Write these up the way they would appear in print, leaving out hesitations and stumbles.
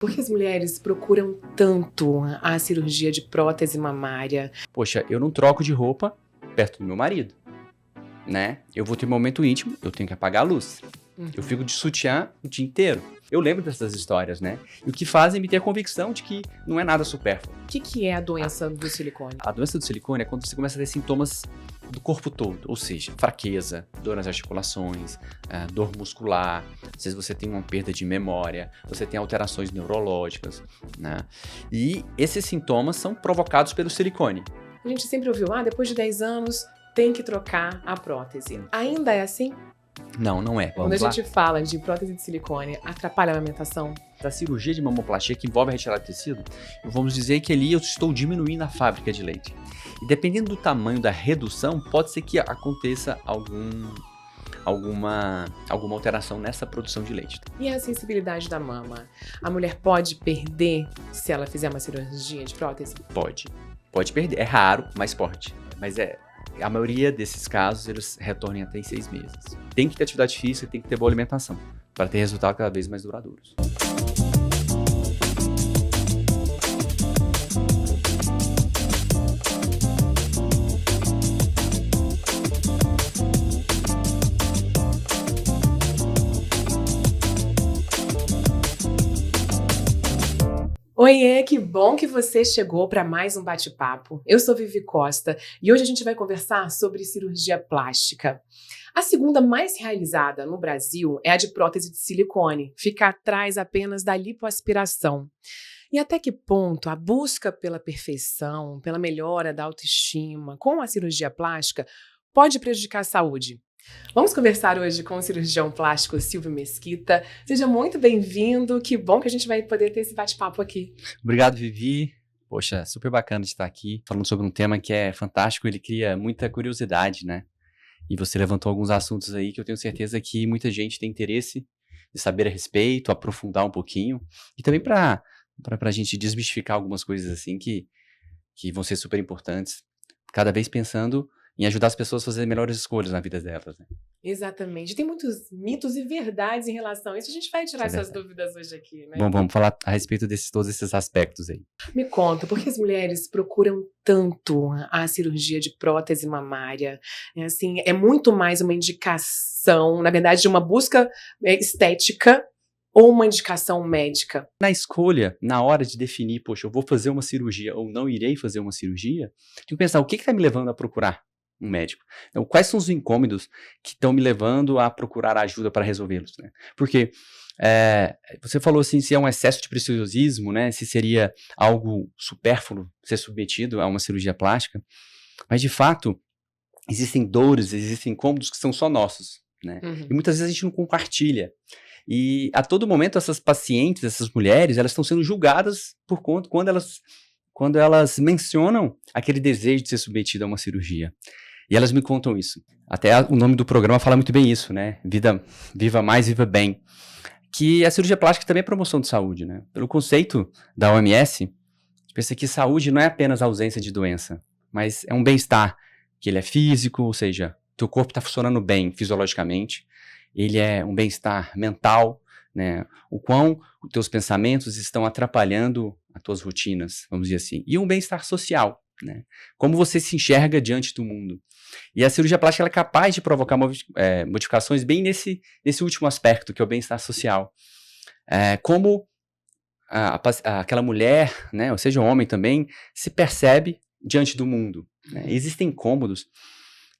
Por que as mulheres procuram tanto a cirurgia de prótese mamária? Poxa, eu não troco de roupa perto do meu marido, né? Eu vou ter um momento íntimo, eu tenho que apagar a luz. Eu fico de sutiã o dia inteiro. Eu lembro dessas histórias, né? E o que fazem me ter a convicção de que não é nada supérfluo. O que é a doença do silicone? A doença do silicone é quando você começa a ter sintomas do corpo todo, ou seja, fraqueza, dor nas articulações, dor muscular, às vezes você tem uma perda de memória, você tem alterações neurológicas, né? E esses sintomas são provocados pelo silicone. A gente sempre ouviu, depois de 10 anos tem que trocar a prótese. Ainda é assim? Não, não é. Quando a gente fala de prótese de silicone, atrapalha a amamentação? Da cirurgia de mamoplastia, que envolve a retirada de tecido, vamos dizer que ali eu estou diminuindo a fábrica de leite. E dependendo do tamanho da redução, pode ser que aconteça alguma alteração nessa produção de leite. E a sensibilidade da mama? A mulher pode perder se ela fizer uma cirurgia de prótese? Pode perder. É raro, mas pode. Mas a maioria desses casos, eles retornem até em 6 meses. Tem que ter atividade física, tem que ter boa alimentação, para ter resultados cada vez mais duradouros. Oiê, que bom que você chegou para mais um bate-papo. Eu sou Vivi Costa e hoje a gente vai conversar sobre cirurgia plástica. A segunda mais realizada no Brasil é a de prótese de silicone, fica atrás apenas da lipoaspiração. E até que ponto a busca pela perfeição, pela melhora da autoestima com a cirurgia plástica pode prejudicar a saúde? Vamos conversar hoje com o cirurgião plástico Silvio Mesquita. Seja muito bem-vindo, que bom que a gente vai poder ter esse bate-papo aqui. Obrigado, Vivi. Poxa, super bacana de estar aqui falando sobre um tema que é fantástico, ele cria muita curiosidade, né? E você levantou alguns assuntos aí que eu tenho certeza que muita gente tem interesse de saber a respeito, aprofundar um pouquinho, e também para a gente desmistificar algumas coisas assim que vão ser super importantes, cada vez pensando em ajudar as pessoas a fazer melhores escolhas na vida delas, né? Exatamente. Tem muitos mitos e verdades em relação a isso. A gente vai tirar essas dúvidas hoje aqui, né? Bom, vamos falar a respeito todos esses aspectos aí. Me conta, por que as mulheres procuram tanto a cirurgia de prótese mamária? É muito mais uma indicação, na verdade, de uma busca estética ou uma indicação médica? Na escolha, na hora de definir, poxa, eu vou fazer uma cirurgia ou não irei fazer uma cirurgia, tenho que pensar, o que está me levando a procurar um médico? Então, quais são os incômodos que estão me levando a procurar ajuda para resolvê-los, né? Porque você falou assim, se é um excesso de preciosismo, né? Se seria algo supérfluo ser submetido a uma cirurgia plástica, mas de fato existem dores, existem incômodos que são só nossos, né? E muitas vezes a gente não compartilha. E a todo momento essas pacientes, essas mulheres, elas estão sendo julgadas por conta quando elas mencionam aquele desejo de ser submetida a uma cirurgia. E elas me contam isso. Até o nome do programa fala muito bem isso, né? Viva mais, viva bem. Que a cirurgia plástica também é promoção de saúde, né? Pelo conceito da OMS, pensa que saúde não é apenas a ausência de doença, mas é um bem-estar, que ele é físico, ou seja, teu corpo está funcionando bem fisiologicamente, ele é um bem-estar mental, né? O quão os teus pensamentos estão atrapalhando as tuas rotinas, vamos dizer assim. E um bem-estar social, né? Como você se enxerga diante do mundo. E a cirurgia plástica ela é capaz de provocar modificações bem nesse último aspecto, que é o bem-estar social. Como aquela mulher, né, ou seja, o homem também, se percebe diante do mundo, né? Existem incômodos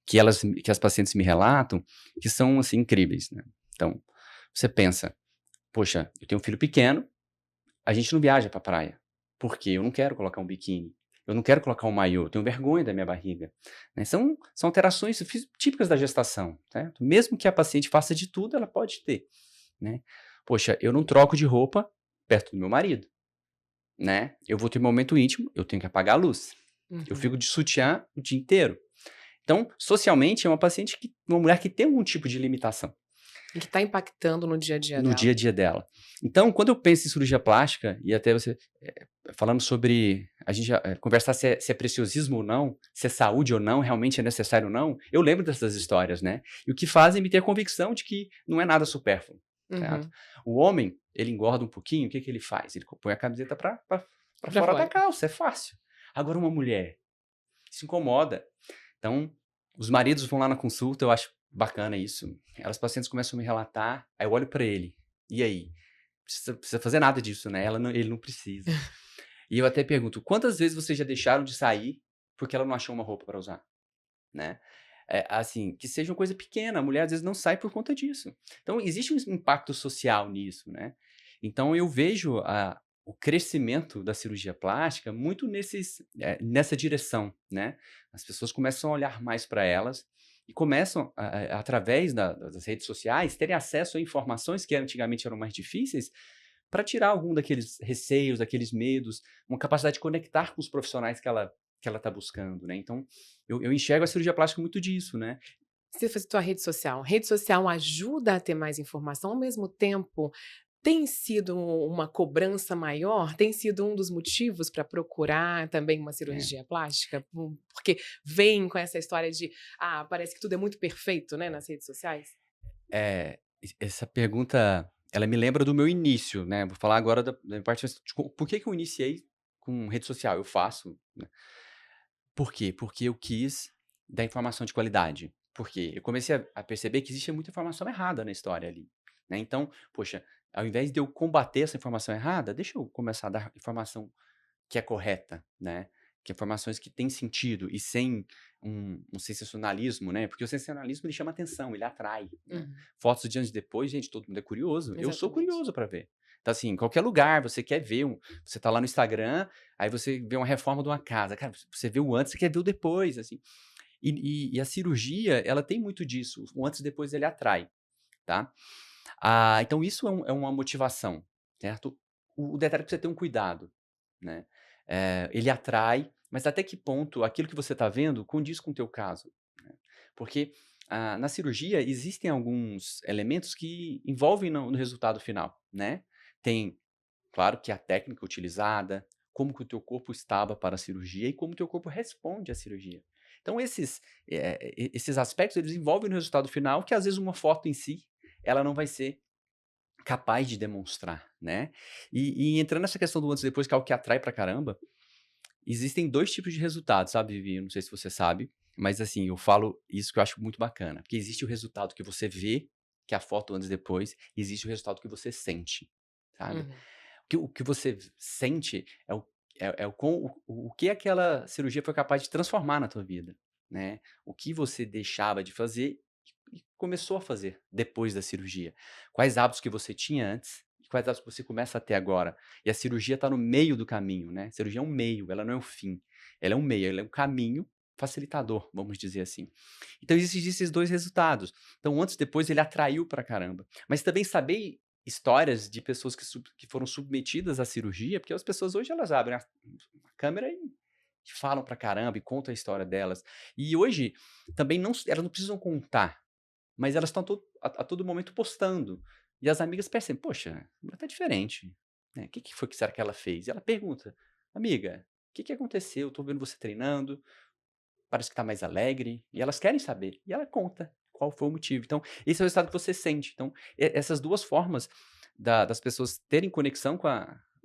que as pacientes me relatam que são assim incríveis, né? Então, você pensa, poxa, eu tenho um filho pequeno, a gente não viaja para praia, porque eu não quero colocar um biquíni, eu não quero colocar um maiô, eu tenho vergonha da minha barriga, né? São alterações típicas da gestação, certo? Mesmo que a paciente faça de tudo, ela pode ter, né? Poxa, eu não troco de roupa perto do meu marido, né? Eu vou ter um momento íntimo, eu tenho que apagar a luz. Eu fico de sutiã o dia inteiro. Então, socialmente, é uma mulher que tem algum tipo de limitação. E que está impactando no dia a dia dela. No dia a dia dela. Então, quando eu penso em cirurgia plástica, e até você falando sobre a gente conversar se é preciosismo ou não, se é saúde ou não, realmente é necessário ou não, eu lembro dessas histórias, né? E o que fazem me ter a convicção de que não é nada supérfluo. Certo? O homem, ele engorda um pouquinho, o que que ele faz? Ele põe a camiseta pra Pra fora da fora. calça, é fácil. Agora uma mulher se incomoda. Então, os maridos vão lá na consulta, eu acho bacana isso. As pacientes começam a me relatar, aí eu olho pra ele. E aí? Precisa fazer nada disso, né? Ele não precisa. E eu até pergunto, quantas vezes vocês já deixaram de sair porque ela não achou uma roupa para usar, né? Assim, que seja uma coisa pequena, a mulher às vezes não sai por conta disso. Então, existe um impacto social nisso, né? Então, eu vejo o crescimento da cirurgia plástica muito nessa direção, né? As pessoas começam a olhar mais para elas e começam, através das redes sociais, terem acesso a informações que antigamente eram mais difíceis, para tirar algum daqueles receios, daqueles medos, uma capacidade de conectar com os profissionais que ela está buscando, né? Então, eu enxergo a cirurgia plástica muito disso, né? Você faz tua rede social. Rede social ajuda a ter mais informação, ao mesmo tempo tem sido uma cobrança maior? Tem sido um dos motivos para procurar também uma É, cirurgia plástica? Porque vem com essa história de, parece que tudo é muito perfeito, né, nas redes sociais? essa pergunta, ela me lembra do meu início, né? Vou falar agora da parte de por que que eu iniciei com rede social? Eu faço, né? Por quê? Porque eu quis dar informação de qualidade. Porque eu comecei a perceber que existe muita informação errada na história ali, né? Então, poxa, ao invés de eu combater essa informação errada, deixa eu começar a dar informação que é correta, né? Que informações que têm sentido e sem um sensacionalismo, né? Porque o sensacionalismo ele chama atenção, ele atrai, né? Uhum, Fotos de anos depois, gente, todo mundo é curioso. Eu sou exatamente. curioso para ver. Então, assim, em qualquer lugar, você quer ver você tá lá no Instagram, aí você vê uma reforma de uma casa. Cara, você vê o antes, você quer ver o depois, assim. E a cirurgia, ela tem muito disso. O antes e depois ele atrai, tá? Então isso é uma motivação, certo? O detalhe é que você tem um cuidado, né? Ele atrai, mas até que ponto aquilo que você está vendo condiz com o teu caso, né? Porque, na cirurgia existem alguns elementos que envolvem no resultado final, né? Tem, claro que a técnica utilizada, como que o teu corpo estava para a cirurgia e como o teu corpo responde à cirurgia. Então esses aspectos eles envolvem no resultado final que às vezes uma foto em si, ela não vai ser capaz de demonstrar, né. E entrando nessa questão do antes e depois, que é algo que atrai pra caramba, existem 2 tipos de resultados, sabe, Vivi, eu não sei se você sabe, mas assim, eu falo isso que eu acho muito bacana, porque existe o resultado que você vê, que é a foto antes e depois, e existe o resultado que você sente, sabe. Uhum. O que você sente o que aquela cirurgia foi capaz de transformar na tua vida, né. O que você deixava de fazer e começou a fazer depois da cirurgia. Quais hábitos que você tinha antes e quais hábitos que você começa a ter agora. E a cirurgia está no meio do caminho, né. A cirurgia é um meio, ela não é um fim. Ela é um meio, ela é um caminho facilitador, vamos dizer assim. Então existem esses 2 resultados. Então antes e depois ele atraiu pra caramba. Mas também saber histórias de pessoas que foram submetidas à cirurgia, porque as pessoas hoje elas abrem a câmera e falam pra caramba e contam a história delas. E hoje também elas não precisam contar, mas elas estão a todo momento postando. E as amigas percebem, poxa, a mulher tá diferente, né? O que que foi que será que ela fez? E ela pergunta, amiga, o que que aconteceu? Tô vendo você treinando, parece que tá mais alegre, e elas querem saber, e ela conta qual foi o motivo. Então, esse é o resultado que você sente. Então, essas 2 formas das pessoas terem conexão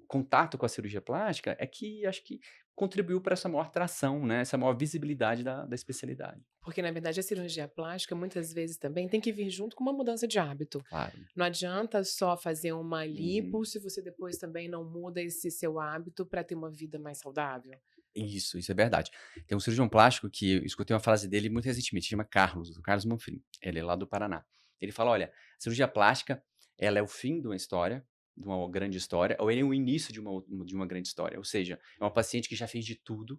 contato com a cirurgia plástica, é que acho que contribuiu para essa maior tração, né, essa maior visibilidade da especialidade. Porque, na verdade, a cirurgia plástica, muitas vezes, também tem que vir junto com uma mudança de hábito. Claro. Não adianta só fazer uma lipo Uhum. se você depois também não muda esse seu hábito para ter uma vida mais saudável. Isso é verdade. Tem um cirurgião plástico que eu escutei uma frase dele muito recentemente, chama Carlos, o Carlos Manfrim, ele é lá do Paraná. Ele fala: "Olha, a cirurgia plástica, ela é o fim de uma história, de uma grande história, ou ele é o início de uma grande história, ou seja, é uma paciente que já fez de tudo,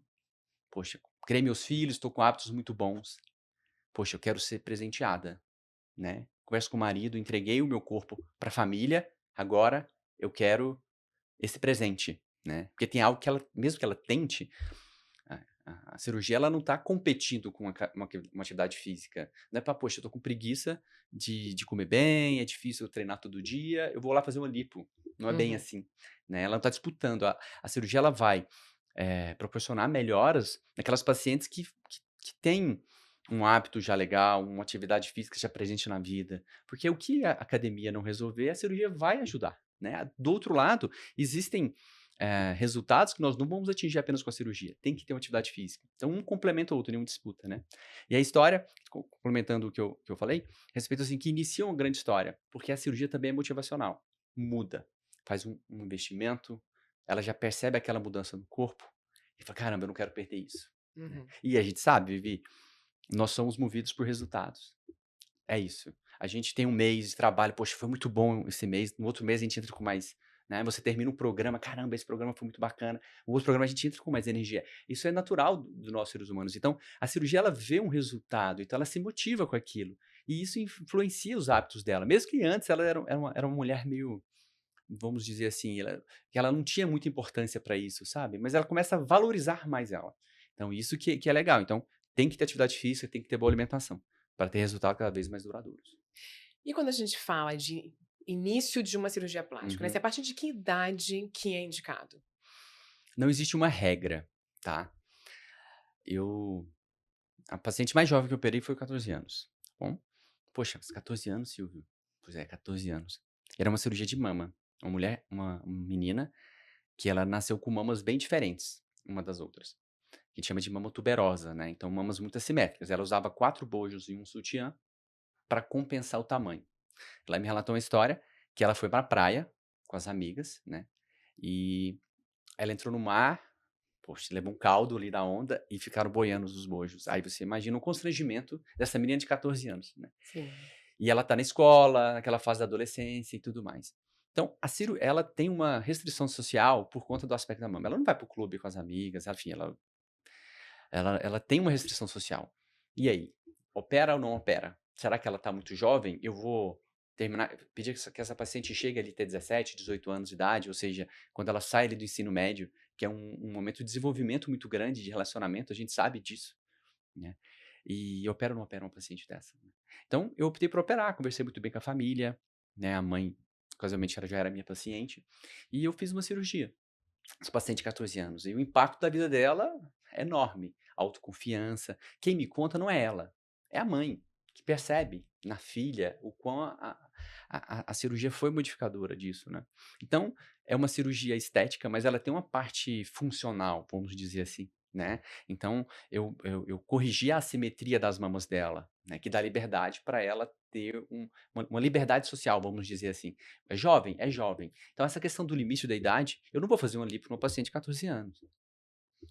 poxa, criei meus filhos, estou com hábitos muito bons, poxa, eu quero ser presenteada, né, converso com o marido, entreguei o meu corpo para a família, agora eu quero esse presente", né, porque tem algo que ela mesmo que ela tente a cirurgia ela não está competindo com uma atividade física. Não é para, poxa, eu tô com preguiça de comer bem, é difícil eu treinar todo dia, eu vou lá fazer uma lipo. Não é bem Uhum. assim, né? Ela não está disputando. A cirurgia ela vai proporcionar melhoras naquelas pacientes que têm um hábito já legal, uma atividade física já presente na vida. Porque o que a academia não resolver, a cirurgia vai ajudar. né? Do outro lado, existem resultados que nós não vamos atingir apenas com a cirurgia. Tem que ter uma atividade física. Então, um complementa o outro, nenhum disputa, né? E a história, complementando o que eu falei, respeito assim, que inicia uma grande história, porque a cirurgia também é motivacional. Muda, faz um investimento, ela já percebe aquela mudança no corpo e fala, caramba, eu não quero perder isso. Né? Uhum. E a gente sabe, Vivi, nós somos movidos por resultados. É isso. A gente tem um mês de trabalho, poxa, foi muito bom esse mês, no outro mês a gente entra com mais, né? Você termina um programa, caramba, esse programa foi muito bacana. O outro programa a gente entra com mais energia. Isso é natural dos nós seres humanos. Então, a cirurgia ela vê um resultado, então ela se motiva com aquilo. E isso influencia os hábitos dela. Mesmo que antes ela era uma mulher meio, vamos dizer assim, que ela não tinha muita importância para isso, sabe? Mas ela começa a valorizar mais ela. Então, isso que é legal. Então, tem que ter atividade física, tem que ter boa alimentação, para ter resultados cada vez mais duradouros. E quando a gente fala de início de uma cirurgia plástica, né? Uhum. Se a partir de que idade que é indicado? Não existe uma regra, tá? Eu A paciente mais jovem que eu operei foi 14 anos, tá bom? Poxa, mas 14 anos, Silvio? Pois é, 14 anos. Era uma cirurgia de mama. Uma menina, que ela nasceu com mamas bem diferentes uma das outras. Que a gente chama de mama tuberosa, né? Então, mamas muito assimétricas. Ela usava 4 bojos e um sutiã para compensar o tamanho. Ela me relatou uma história que ela foi pra praia com as amigas, né? E ela entrou no mar, poxa, levou um caldo ali da onda e ficaram boiando os bojos. Aí você imagina o constrangimento dessa menina de 14 anos, né? Sim. E ela tá na escola, naquela fase da adolescência e tudo mais. Então, a Ciro, ela tem uma restrição social por conta do aspecto da mama. Ela não vai pro clube com as amigas, enfim, ela tem uma restrição social. E aí? Opera ou não opera? Será que ela tá muito jovem? Eu vou pedir que essa paciente chegue ali ter 17, 18 anos de idade, ou seja, quando ela sai ali do ensino médio, que é um momento de desenvolvimento muito grande de relacionamento, a gente sabe disso, né? E opera ou não opera uma paciente dessa? Né? Então, eu optei por operar, conversei muito bem com a família, né? A mãe, casualmente, ela já era minha paciente, e eu fiz uma cirurgia. Essa paciente de 14 anos. E o impacto da vida dela é enorme. Autoconfiança. Quem me conta não é ela, é a mãe, que percebe na filha o quão a cirurgia foi modificadora disso, né? Então, é uma cirurgia estética, mas ela tem uma parte funcional, vamos dizer assim, né? Então, eu corrigi a assimetria das mamas dela, né? Que dá liberdade para ela ter uma liberdade social, vamos dizer assim. É jovem? É jovem. Então, essa questão do limite da idade, eu não vou fazer uma lipo numa paciente de 14 anos,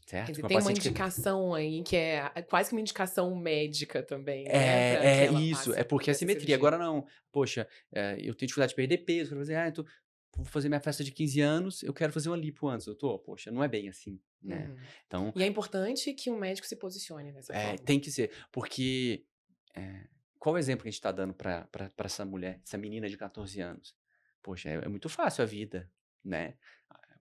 Quer certo? dizer, Uma tem uma paciente que. indicação aí que é quase que uma indicação médica também, né, para que É ela isso, passe é porque por a essa simetria. cirurgia. Agora não, poxa, eu tenho dificuldade de perder peso, quero fazer, então, vou fazer minha festa de 15 anos, eu quero fazer uma lipo antes, doutor. Poxa, não é bem assim, né? Uhum. Então, E é importante que o médico se posicione dessa forma. tem que ser, porque qual o exemplo que a gente está dando para essa mulher, essa menina de 14 anos? Poxa, é muito fácil a vida, né?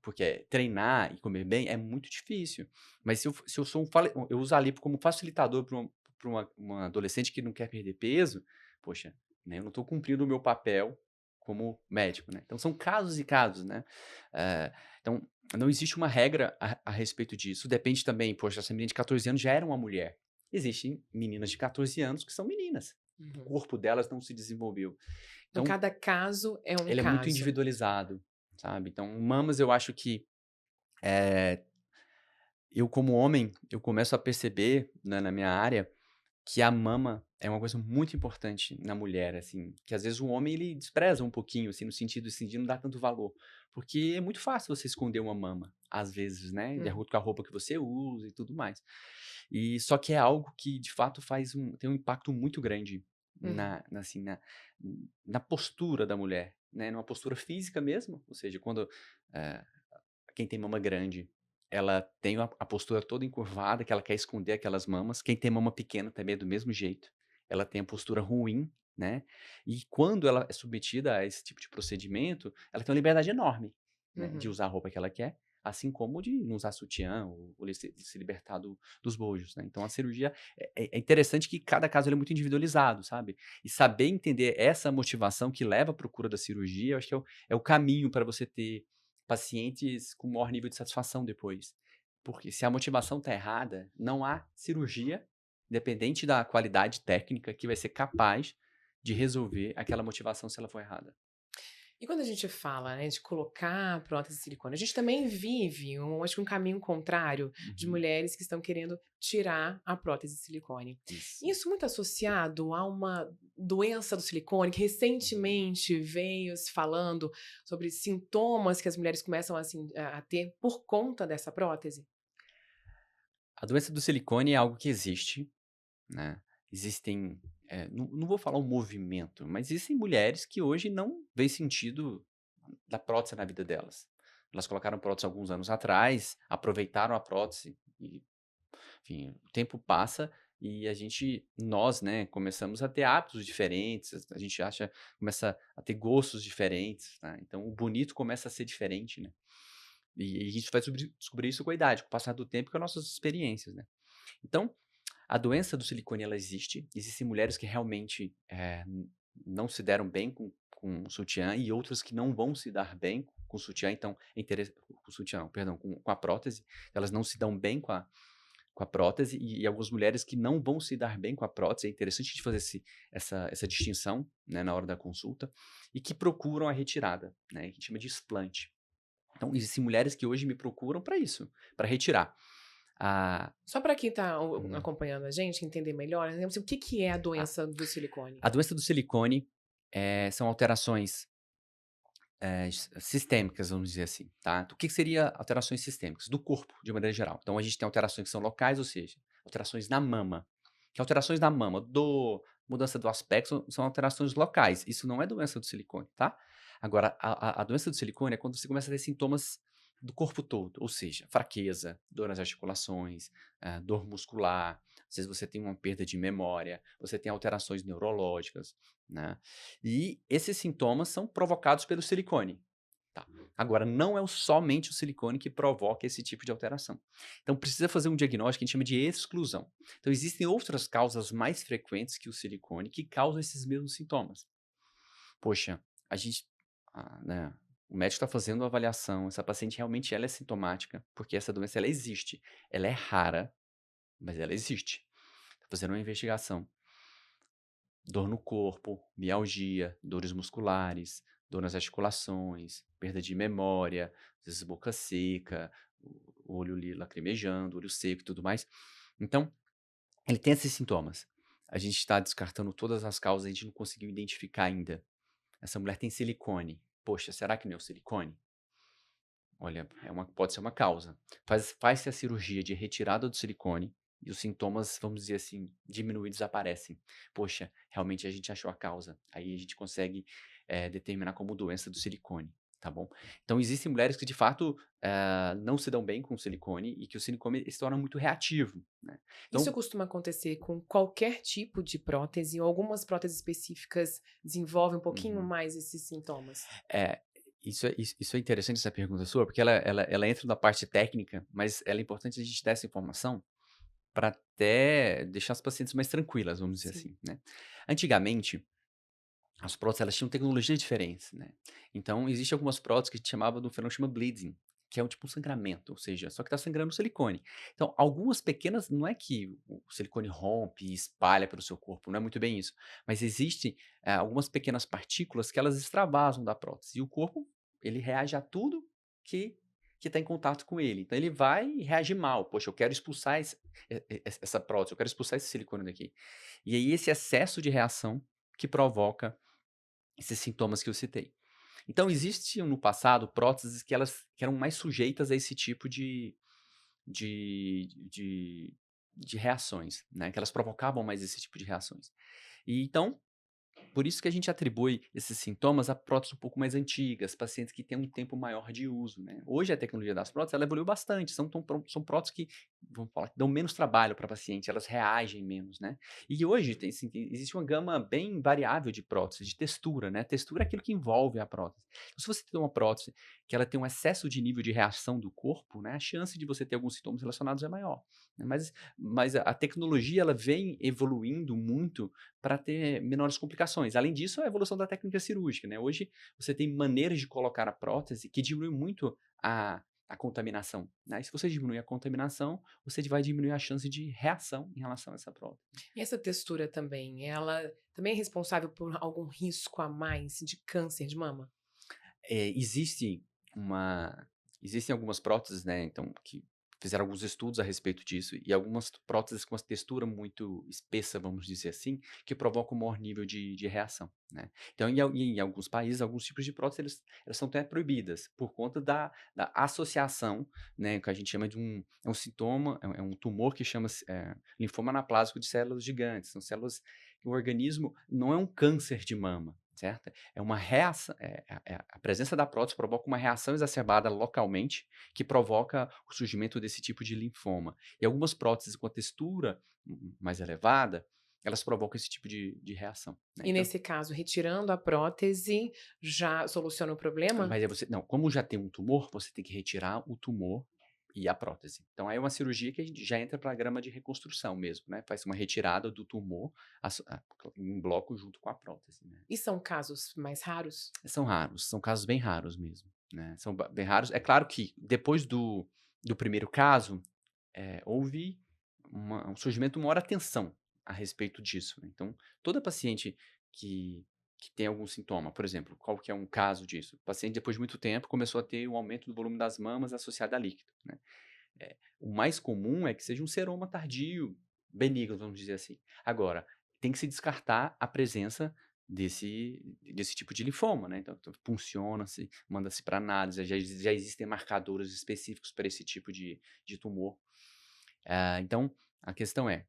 Porque treinar e comer bem é muito difícil. Mas se eu sou eu uso a lipo como facilitador para uma adolescente que não quer perder peso, poxa, né, eu não estou cumprindo o meu papel como médico, né? Então são casos e casos, né? Então não existe uma regra a respeito disso. Depende também, poxa, essa menina de 14 anos já era uma mulher. Existem meninas de 14 anos que são meninas. O Uhum. corpo delas não se desenvolveu. Então Então, cada caso é um ele é muito caso. individualizado, sabe. Então, mamas eu acho que, eh, eu como homem, eu começo a perceber, né, na minha área, que a mama é uma coisa muito importante na mulher, assim, que às vezes o homem ele despreza um pouquinho, assim, no sentido, assim, de não dar tanto valor, porque é muito fácil você esconder uma mama, às vezes, né, de Uhum. acordo com a roupa que você usa e tudo mais. E só que é algo que de fato tem um impacto muito grande Uhum. assim, na postura da mulher, né, numa postura física mesmo, ou seja, quando, eh, quem tem mama grande, ela tem a postura toda encurvada, que ela quer esconder aquelas mamas. Quem tem mama pequena também é do mesmo jeito. Ela tem a postura ruim, né. E quando ela é submetida a esse tipo de procedimento, ela tem uma liberdade enorme, né, de Uhum. usar a roupa que ela quer, assim como de não usar sutiã ou se libertar dos bojos, né. Então a cirurgia é interessante que cada caso ele é muito individualizado, sabe. E saber entender essa motivação que leva à procura da cirurgia, eu acho que é o caminho para você ter pacientes com maior nível de satisfação depois. Porque se a motivação está errada, não há cirurgia, independente da qualidade técnica, que vai ser capaz de resolver aquela motivação se ela for errada. E quando a gente fala, né, de colocar prótese de silicone, a gente também vive acho que um caminho contrário de Uhum. mulheres que estão querendo tirar a prótese de silicone. Isso. Isso muito associado a uma doença do silicone, que recentemente veio se falando sobre sintomas que as mulheres começam assim, a ter por conta dessa prótese? A doença do silicone é algo que existe, né? Existem, não vou falar um movimento, mas existem mulheres que hoje não veem sentido da prótese na vida delas. Elas colocaram prótese alguns anos atrás, aproveitaram a prótese e, enfim, o tempo passa e nós, né, começamos a ter hábitos diferentes, a gente começa a ter gostos diferentes, né? Então o bonito começa a ser diferente, né? E a gente vai descobrir isso com a idade, com o passar do tempo e com as nossas experiências, né? Então, a doença do silicone ela existe. Existem mulheres que realmente não se deram bem com o sutiã e outras que não vão se dar bem com o sutiã. Então, com o sutiã, não, perdão, com a prótese. Elas não se dão bem com a prótese e algumas mulheres que não vão se dar bem com a prótese. É interessante a gente fazer essa distinção, né, na hora da consulta e que procuram a retirada, né, que a gente chama de explante. Então, existem mulheres que hoje me procuram para isso, para retirar. A, Só para quem está Uhum. acompanhando a gente entender melhor, né, assim, o que que é a a, doença do silicone? a doença do silicone são alterações sistêmicas, vamos dizer assim, tá? O que seria alterações sistêmicas? Do corpo, de maneira geral. Então, a gente tem alterações que são locais, ou seja, alterações na mama. Que alterações na mama, mudança do aspecto, são alterações locais. Isso não é doença do silicone, tá? Agora, a doença do silicone é quando você começa a ter sintomas do corpo todo, ou seja, fraqueza, dor nas articulações, dor muscular, às vezes você tem uma perda de memória, você tem alterações neurológicas, né? E esses sintomas são provocados pelo silicone. Tá. Agora, não é somente o silicone que provoca esse tipo de alteração. Então, precisa fazer um diagnóstico que a gente chama de exclusão. Então, existem outras causas mais frequentes que o silicone que causam esses mesmos sintomas. Poxa, a gente, né, o médico está fazendo uma avaliação, essa paciente realmente ela é sintomática, porque essa doença ela existe. Ela é rara, mas ela existe. Está fazendo uma investigação. Dor no corpo, mialgia, dores musculares, dor nas articulações, perda de memória, às vezes boca seca, o olho lacrimejando, olho seco e tudo mais. Então, ele tem esses sintomas. A gente está descartando todas as causas, a gente não conseguiu identificar ainda. Essa mulher tem silicone. Poxa, será que não é o silicone? Olha, pode ser uma causa. Faz-se a cirurgia de retirada do silicone e os sintomas, vamos dizer assim, diminuem, desaparecem. Poxa, realmente a gente achou a causa. Aí a gente consegue determinar como doença do silicone, tá bom? Então existem mulheres que de fato não se dão bem com o silicone e que o silicone se torna muito reativo, né? Isso Então, costuma acontecer com qualquer tipo de prótese ou algumas próteses específicas desenvolvem um pouquinho uhum. mais esses sintomas? É, isso é interessante essa pergunta sua, porque ela entra na parte técnica, mas ela é importante a gente dar essa informação para até deixar as pacientes mais tranquilas, vamos dizer Sim. assim, né. Antigamente, as próteses elas tinham tecnologias diferentes, né. Então, existe algumas próteses que a gente chamava de um fenômeno que chama bleeding, que é um tipo um sangramento, ou seja, só que está sangrando o silicone. Então, algumas pequenas não é que o silicone rompe e espalha pelo seu corpo, não é muito bem isso, mas existe, algumas pequenas partículas que elas extravasam da prótese, e o corpo, ele reage a tudo que está em contato com ele. Então ele vai reagir mal. Poxa, eu quero expulsar essa prótese, eu quero expulsar esse silicone daqui. E aí esse excesso de reação que provoca esses sintomas que eu citei. Então existiam no passado próteses que eram mais sujeitas a esse tipo de, de, de reações, né? Que elas provocavam mais esse tipo de reações. E então por isso que a gente atribui esses sintomas a próteses um pouco mais antigas, pacientes que têm um tempo maior de uso, né. Hoje a tecnologia das próteses, ela evoluiu bastante, são próteses que, vamos falar, que dão menos trabalho para paciente, elas reagem menos, né. E hoje existe uma gama bem variável de próteses, de textura, né, textura é aquilo que envolve a prótese. Então se você tem uma prótese que ela tem um excesso de nível de reação do corpo, né, a chance de você ter alguns sintomas relacionados é maior, né, mas a tecnologia ela vem evoluindo muito para ter menores complicações. Além disso, a evolução da técnica cirúrgica, né? Hoje você tem maneiras de colocar a prótese que diminuem muito a contaminação, né? E se você diminuir a contaminação, você vai diminuir a chance de reação em relação a essa prótese. E essa textura também, ela também é responsável por algum risco a mais de câncer de mama? existe uma existem algumas próteses, né, então, que fizeram alguns estudos a respeito disso, e algumas próteses com a textura muito espessa, vamos dizer assim, que provocam um maior nível de reação, né. Então em alguns países, alguns tipos de prótese elas são até proibidas, por conta da associação, né, que a gente chama de um sintoma, é um tumor que chama-se, linfoma anaplásico de células gigantes, são células que o organismo não é um câncer de mama, certo? É uma reação, a presença da prótese provoca uma reação exacerbada localmente, que provoca o surgimento desse tipo de linfoma. E algumas próteses com a textura mais elevada, elas provocam esse tipo de reação, né. E Então, nesse caso, retirando a prótese já soluciona o problema? mas aí você não, como já tem um tumor, você tem que retirar o tumor e a prótese. Então aí é uma cirurgia que a gente já entra para a grama de reconstrução mesmo, né, faz uma retirada do tumor, em bloco junto com a prótese, né. E são casos mais raros? São raros, são casos bem raros mesmo, né, são bem raros. É claro que depois do primeiro caso, houve um surgimento de uma maior atenção a respeito disso, né. Então, toda paciente que que tem algum sintoma, por exemplo, qual que é um caso disso? O paciente, depois de muito tempo, começou a ter um aumento do volume das mamas associado a líquido, né. O mais comum é que seja um seroma tardio, benigno, vamos dizer assim. Agora, tem que se descartar a presença desse tipo de linfoma, né. Então funciona-se, manda-se para análise, já existem marcadores específicos para esse tipo de tumor. Então, a questão é,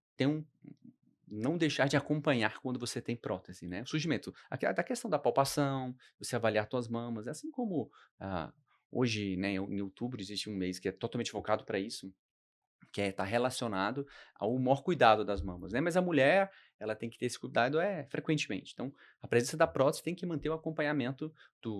não deixar de acompanhar quando você tem prótese, né. O surgimento, da questão da palpação, você avaliar suas mamas, assim como, ah, hoje, né, em outubro existe um mês que é totalmente focado para isso, que tá relacionado ao maior cuidado das mamas, né, mas a mulher, ela tem que ter esse cuidado, frequentemente. Então, a presença da prótese tem que manter o acompanhamento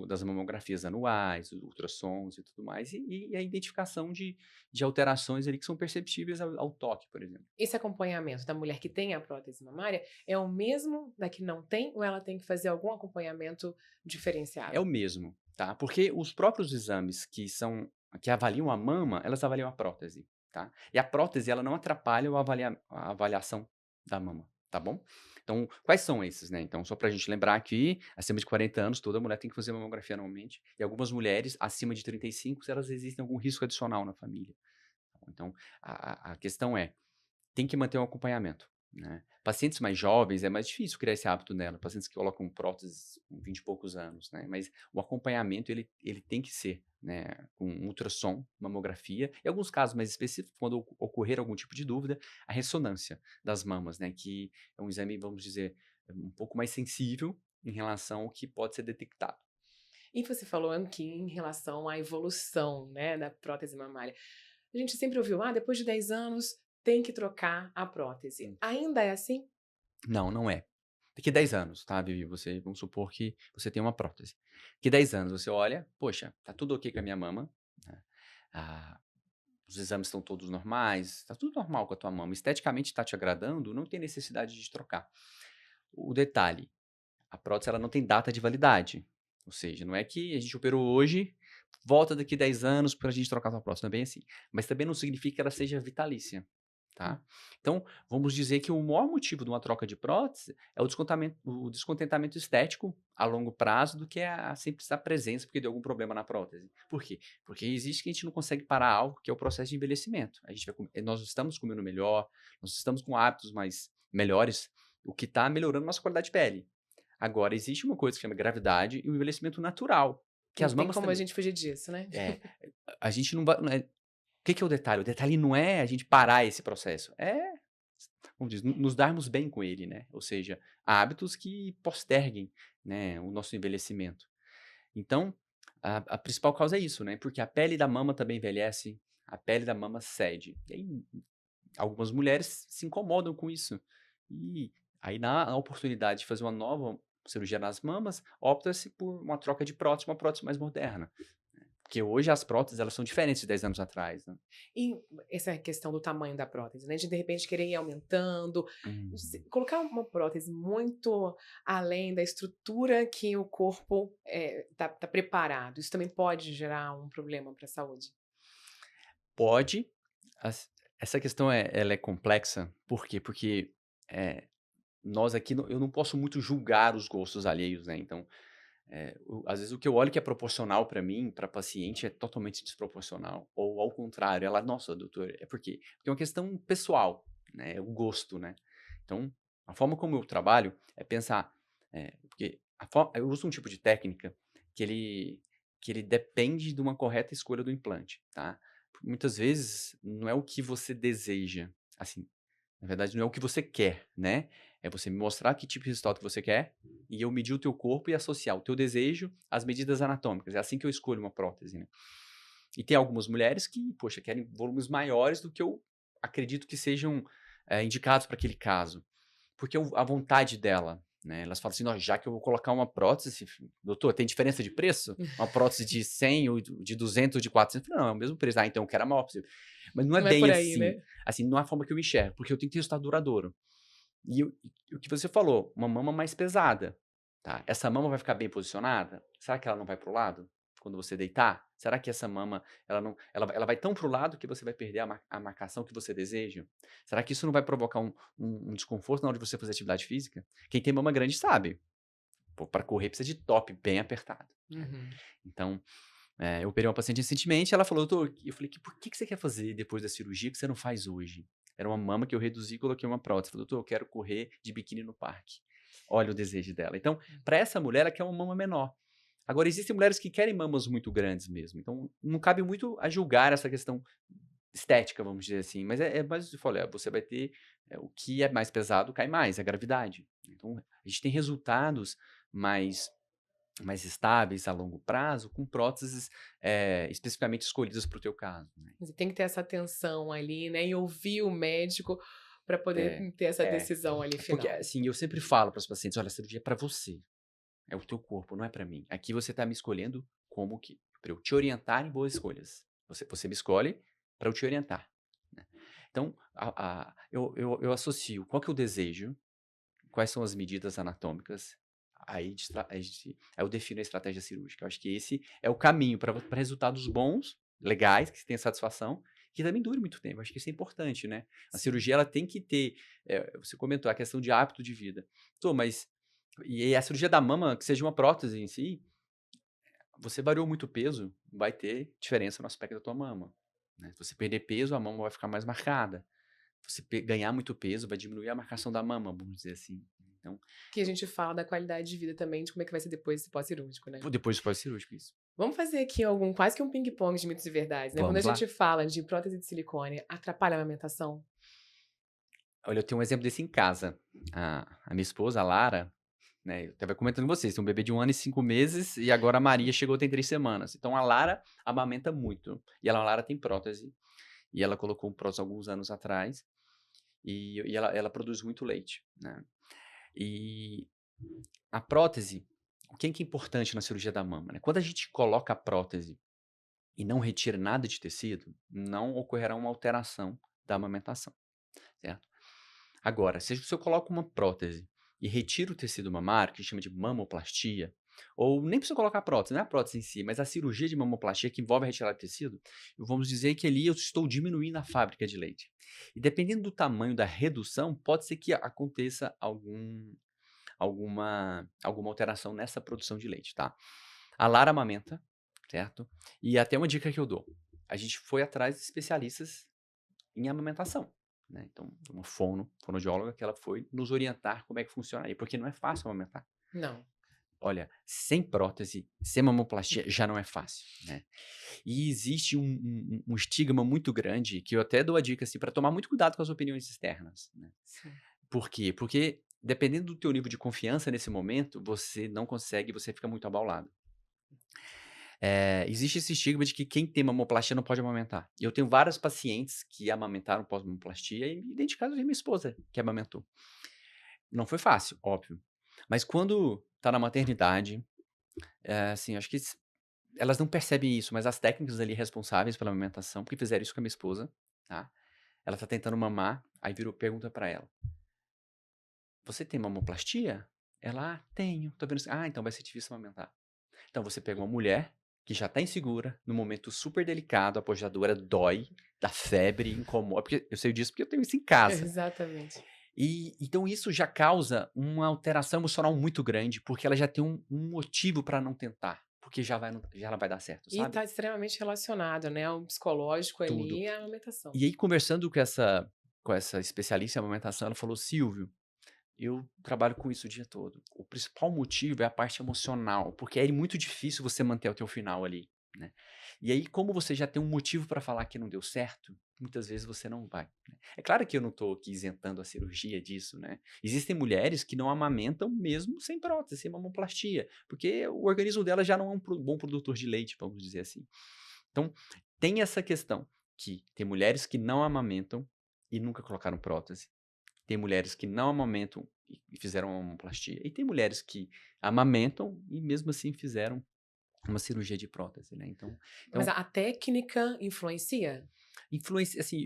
das mamografias anuais, dos ultrassons e tudo mais, e a identificação de alterações ali que são perceptíveis ao toque, por exemplo. Esse acompanhamento da mulher que tem a prótese mamária é o mesmo da que não tem ou ela tem que fazer algum acompanhamento É o diferenciado? mesmo, tá, porque os próprios exames que avaliam a mama, elas avaliam a prótese, tá. E a prótese, ela não atrapalha a avaliação da mama, tá bom. Então, quais são esses, né, então só pra gente lembrar aqui, acima de 40 anos, toda mulher tem que fazer mamografia anualmente, e algumas mulheres acima de 35, se elas existem algum risco adicional na família. Então, a questão é, tem que manter um acompanhamento, né. Pacientes mais jovens, é mais difícil criar esse hábito nela, pacientes que colocam próteses com 20 e poucos anos, né, mas o acompanhamento ele tem que ser, né, com ultrassom, mamografia, e alguns casos mais específicos, quando ocorrer algum tipo de dúvida, a ressonância das mamas, né, que é um exame, vamos dizer, um pouco mais sensível em relação ao que pode ser detectado. E você falou aqui em relação à evolução, né, da prótese mamária. A gente sempre ouviu: "Ah, depois de 10 anos tem que trocar a prótese". Hum. Ainda é assim? Não, não é. Daqui 10 anos, tá, Vivi, vamos supor que você tem uma prótese. Daqui 10 anos você olha: "Poxa, tá tudo ok com a minha mama, né, ah, os exames estão todos normais, tá tudo normal com a tua mama, esteticamente tá te agradando, não tem necessidade de trocar". O detalhe, a prótese ela não tem data de validade, ou seja, não é que a gente operou hoje, volta daqui 10 anos pra gente trocar a tua prótese, não é bem assim. Mas também não significa que ela seja vitalícia, Hum. tá. Então, vamos dizer que o maior motivo de uma troca de prótese é o descontentamento estético a longo prazo do que a simples a presença, porque deu algum problema na prótese. Por quê? Porque existe que a gente não consegue parar algo que é o processo de envelhecimento. A gente nós estamos comendo melhor, nós estamos com hábitos mais melhores, o que está melhorando nossa qualidade de pele. Agora, existe uma coisa que chama gravidade e o envelhecimento natural, que Não as tem mamas como a também. gente fugir disso, né? É, a gente não é, o que que é o detalhe? O detalhe não é a gente parar esse processo, vamos dizer, nos darmos bem com ele, né, ou seja, hábitos que posterguem, né, o nosso envelhecimento. Então, a principal causa é isso, né, porque a pele da mama também envelhece, a pele da mama cede. E aí, algumas mulheres se incomodam com isso. E aí, na oportunidade de fazer uma nova cirurgia nas mamas, opta-se por uma troca de prótese, uma prótese mais moderna. Porque hoje as próteses, elas são diferentes de 10 anos atrás, né. E essa questão do tamanho da prótese, né, de repente querer ir aumentando, Uhum. colocar uma prótese muito além da estrutura que o corpo, tá preparado, isso também pode gerar um problema para a saúde? Pode, essa questão ela é complexa, por quê? Porque, eh, nós aqui eu não posso muito julgar os gostos alheios, né, então, Às vezes o que eu olho que é proporcional para mim, para paciente, é totalmente desproporcional. Ou ao contrário, ela, nossa, doutor, é por quê? Porque é uma questão pessoal, né? É o gosto, né? Então, a forma como eu trabalho é pensar, porque eu uso um tipo de técnica que ele depende de uma correta escolha do implante, tá? Muitas vezes não é o que você deseja, assim, na verdade não é o que você quer, né? É você me mostrar que tipo de resultado que você quer e eu medir o teu corpo e associar o teu desejo às medidas anatômicas. É assim que eu escolho uma prótese, né? E tem algumas mulheres que, poxa, querem volumes maiores do que eu acredito que sejam indicados para aquele caso. Porque a vontade dela, né? Elas falam assim, "Não, já que eu vou colocar uma prótese, doutor, tem diferença de preço? Uma prótese de 100, ou de 200, ou de 400? Não, é o mesmo preço. Ah, então eu quero a maior possível. Mas não é Não é bem por aí, assim. né? Assim, não é a forma que eu enxergo, porque eu tenho que ter resultado duradouro. E o que você falou, uma mama mais pesada, tá? Essa mama vai ficar bem posicionada? Será que ela não vai pro lado quando você deitar? Será que essa mama, ela vai tão pro lado que você vai perder a marcação que você deseja? Será que isso não vai provocar um desconforto na hora de você fazer atividade física? Quem tem mama grande sabe. Pô, para correr precisa de top bem apertado, né? Uhum. Então, eu operei uma paciente recentemente, ela falou, doutor, eu falei, por que você quer fazer depois da cirurgia que você não faz hoje? Era uma mama que eu reduzi e coloquei uma prótese. Falei, doutor, eu quero correr de biquíni no parque. Olha o desejo dela. Então, para essa mulher, ela quer uma mama menor. Agora, existem mulheres que querem mamas muito grandes mesmo. Então, não cabe muito a julgar essa questão estética, vamos dizer assim. Mas é mais o que eu falei, você vai ter o que é mais pesado cai mais, a gravidade. Então, a gente tem resultados mais estáveis a longo prazo, com próteses especificamente escolhidas para o teu caso, né? Você tem que ter essa atenção ali, né? E ouvir o médico para poder É, ter essa é. decisão ali Porque, final. assim, eu sempre falo para os pacientes, olha, a cirurgia é para você, é o teu corpo, não é para mim. Aqui você está me escolhendo como que, para eu te orientar em boas escolhas. Você me escolhe para eu te orientar, né? Então, eu associo qual que é o desejo, quais são as medidas anatômicas, aí eu defino a estratégia cirúrgica. Eu acho que esse é o caminho para resultados bons, legais, que você tenha satisfação, que também dure muito tempo. Eu acho que isso é importante, né? A Sim. cirurgia ela tem que ter, você comentou, a questão de hábito de vida. Tô, mas e a cirurgia da mama, que seja uma prótese em si, você variou muito peso, vai ter diferença no aspecto da tua mama, né? Se você perder peso, a mama vai ficar mais marcada. Se você ganhar muito peso, vai diminuir a marcação da mama, vamos dizer assim. Então, Que a gente fala da qualidade de vida também, de como é que vai ser depois desse pós-cirúrgico, né? depois do pós-cirúrgico, isso. Vamos fazer aqui quase que um ping-pong de mitos e verdades, né? Quando a Vamos lá? gente fala de prótese de silicone, atrapalha a amamentação? Olha, eu tenho um exemplo desse em casa. A minha esposa, a Lara, né, eu estava comentando com vocês, tem um bebê de 1 ano e 5 meses e agora a Maria chegou tem 3 semanas. Então a Lara amamenta muito. E a Lara tem prótese. E ela colocou prótese alguns anos atrás. E ela produz muito leite, né? E a prótese, o que é importante na cirurgia da mama, né? Quando a gente coloca a prótese e não retira nada de tecido, não ocorrerá uma alteração da amamentação, certo? Agora, se eu coloco uma prótese e retiro o tecido mamário, que a gente chama de mamoplastia, ou nem precisa colocar a prótese, não é a prótese em si, mas a cirurgia de mamoplastia que envolve a retirada de tecido, vamos dizer que ali eu estou diminuindo a fábrica de leite. E dependendo do tamanho da redução, pode ser que aconteça alguma alteração nessa produção de leite, tá? A Lara amamenta, certo? E até uma dica que eu dou. A gente foi atrás de especialistas em amamentação, né? Então, uma fonoaudióloga que ela foi nos orientar como é que funciona aí, porque não é fácil amamentar. Não. Olha, sem prótese, sem mamoplastia, já não é fácil, né? E existe um estigma muito grande, que eu até dou a dica, assim, para tomar muito cuidado com as opiniões externas, né? Sim. Por quê? Porque dependendo do teu nível de confiança nesse momento, você não consegue, você fica muito abaulado. Existe esse estigma de que quem tem mamoplastia não pode amamentar. E eu tenho várias pacientes que amamentaram pós-mamoplastia e dentro de casa eu vi minha esposa que amamentou. Não foi fácil, óbvio. Mas quando tá na maternidade, assim, acho que elas não percebem isso, mas as técnicas ali responsáveis pela amamentação, porque fizeram isso com a minha esposa, tá? Ela tá tentando mamar, aí virou pergunta pra ela: "Você tem mamoplastia?" Ela: "Ah, tenho." Tô vendo assim, "Ah, então vai ser difícil amamentar." Então você pega uma mulher que já está insegura, num momento super delicado, a pojadura dói, dá febre, incomoda, porque eu sei disso porque eu tenho isso em casa. Exatamente. E então isso já causa uma alteração emocional muito grande, porque ela já tem um motivo para não tentar, porque já não vai dar certo, E sabe? está extremamente relacionado, né, o psicológico Tudo. ali e a alimentação. E aí conversando com essa especialista em amamentação, ela falou: "Silvio, eu trabalho com isso o dia todo. O principal motivo é a parte emocional, porque é muito difícil você manter o teu final ali, né. E aí, como você já tem um motivo para falar que não deu certo, muitas vezes você não vai, né. É claro que eu não estou aqui isentando a cirurgia disso, né. Existem mulheres que não amamentam mesmo sem prótese, sem mamoplastia, porque o organismo dela já não é um bom produtor de leite, vamos dizer assim. Então, tem essa questão, que tem mulheres que não amamentam e nunca colocaram prótese. Tem mulheres que não amamentam e fizeram uma mamoplastia. E tem mulheres que amamentam e mesmo assim fizeram uma cirurgia de prótese, né. Então Mas então a técnica influencia? influencia assim,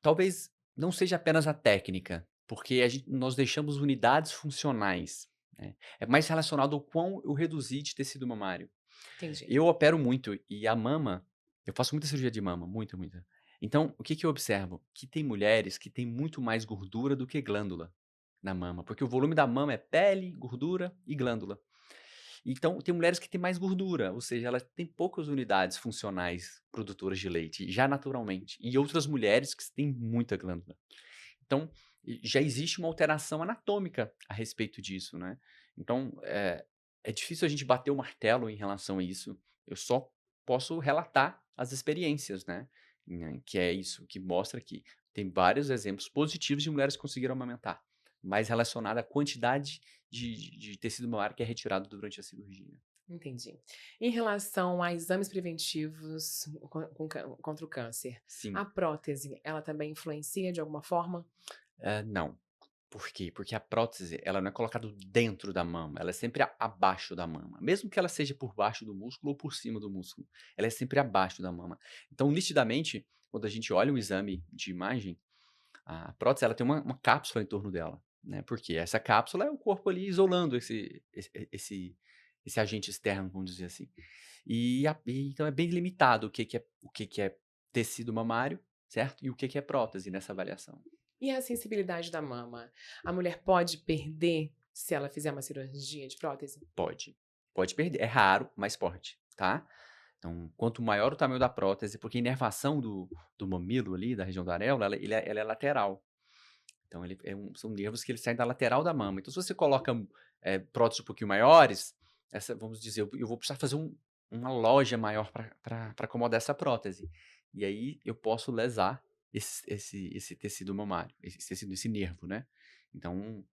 talvez não seja apenas a técnica, porque nós deixamos unidades funcionais, né. É mais relacionado ao quão eu reduzi de tecido mamário. Entendi. Eu opero muito e a mama eu faço muita cirurgia de mama, muita, muita. Então, o que que eu observo? Que tem mulheres que têm muito mais gordura do que glândula na mama, porque o volume da mama é pele, gordura e glândula. Então, tem mulheres que têm mais gordura, ou seja, elas têm poucas unidades funcionais produtoras de leite, já naturalmente, e outras mulheres que têm muita glândula. Então, já existe uma alteração anatômica a respeito disso, né. Então, é difícil a gente bater o martelo em relação a isso. Eu só posso relatar as experiências, né, que é isso, que mostra que tem vários exemplos positivos de mulheres que conseguiram amamentar, mais relacionado à quantidade de tecido mamário que é retirado durante a cirurgia. Entendi. Em relação a exames preventivos contra o câncer, a Sim. prótese, ela também influencia de alguma forma? Não. Por quê? Porque a prótese, ela não é colocada dentro da mama, ela é sempre abaixo da mama. Mesmo que ela seja por baixo do músculo ou por cima do músculo, ela é sempre abaixo da mama. Então, nitidamente, quando a gente olha o exame de imagem, a prótese ela tem uma cápsula em torno dela, né? Porque essa cápsula é o corpo ali isolando esse agente externo, vamos dizer assim. Então é bem limitado o que que é tecido mamário, certo? E o que que é prótese nessa avaliação. E a sensibilidade da mama? A mulher pode perder se ela fizer uma cirurgia de prótese? Pode. Pode perder. É raro, mas pode, tá? Então, quanto maior o tamanho da prótese, porque a inervação do mamilo ali, da região da areola, ela é lateral. Então, são nervos que eles saem da lateral da mama. Então, se você coloca próteses um pouquinho maiores, vamos dizer, eu vou precisar fazer uma loja maior para acomodar essa prótese. E aí eu posso lesar esse tecido mamário, esse tecido, esse nervo, né? Então,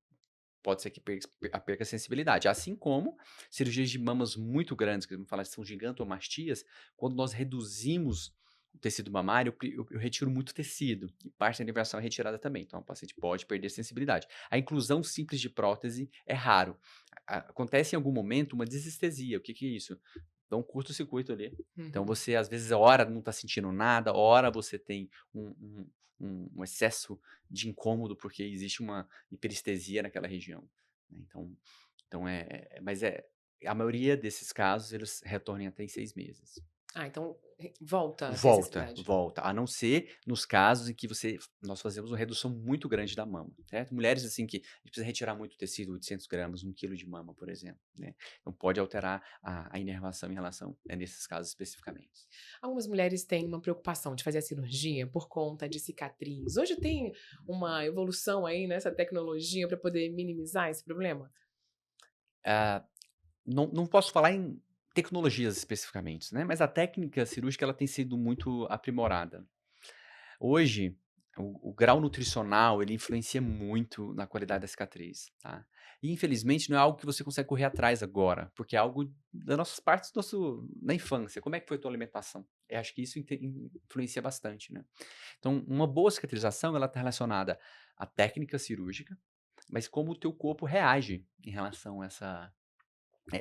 pode ser que perca a sensibilidade. Assim como cirurgias de mamas muito grandes, que vamos falar que são gigantomastias, quando nós reduzimos o tecido mamário, eu retiro muito tecido, e parte da nervação é retirada também. Então, o paciente pode perder sensibilidade. A inclusão simples de prótese é raro. Acontece em algum momento uma desestesia. O que que é isso? Dá um curto-circuito ali. Então, Uhum. você, às vezes, hora não está sentindo nada, hora você tem um excesso de incômodo, porque existe uma hiperestesia naquela região, né. Mas a maioria desses casos, eles retornam até em 6 meses. Ah, então volta a Volta, sensibilidade. volta, a não ser nos casos em que nós fazemos uma redução muito grande da mama, certo. Mulheres, assim, que a gente precisa retirar muito tecido, 800 gramas, 1 quilo de mama, por exemplo, né. Então pode alterar a inervação em relação nesses casos especificamente. Algumas mulheres têm uma preocupação de fazer a cirurgia por conta de cicatriz. Hoje tem uma evolução aí nessa tecnologia para poder minimizar esse problema? Ah, não posso falar em tecnologias especificamente, né, mas a técnica cirúrgica ela tem sido muito aprimorada. Hoje, o grau nutricional, ele influencia muito na qualidade da cicatriz, tá. E infelizmente não é algo que você consegue correr atrás agora, porque é algo das nossas partes da infância. Como é que foi a tua alimentação? Eu acho que isso influencia bastante, né. Então, uma boa cicatrização, ela está relacionada à técnica cirúrgica, mas como o teu corpo reage em relação a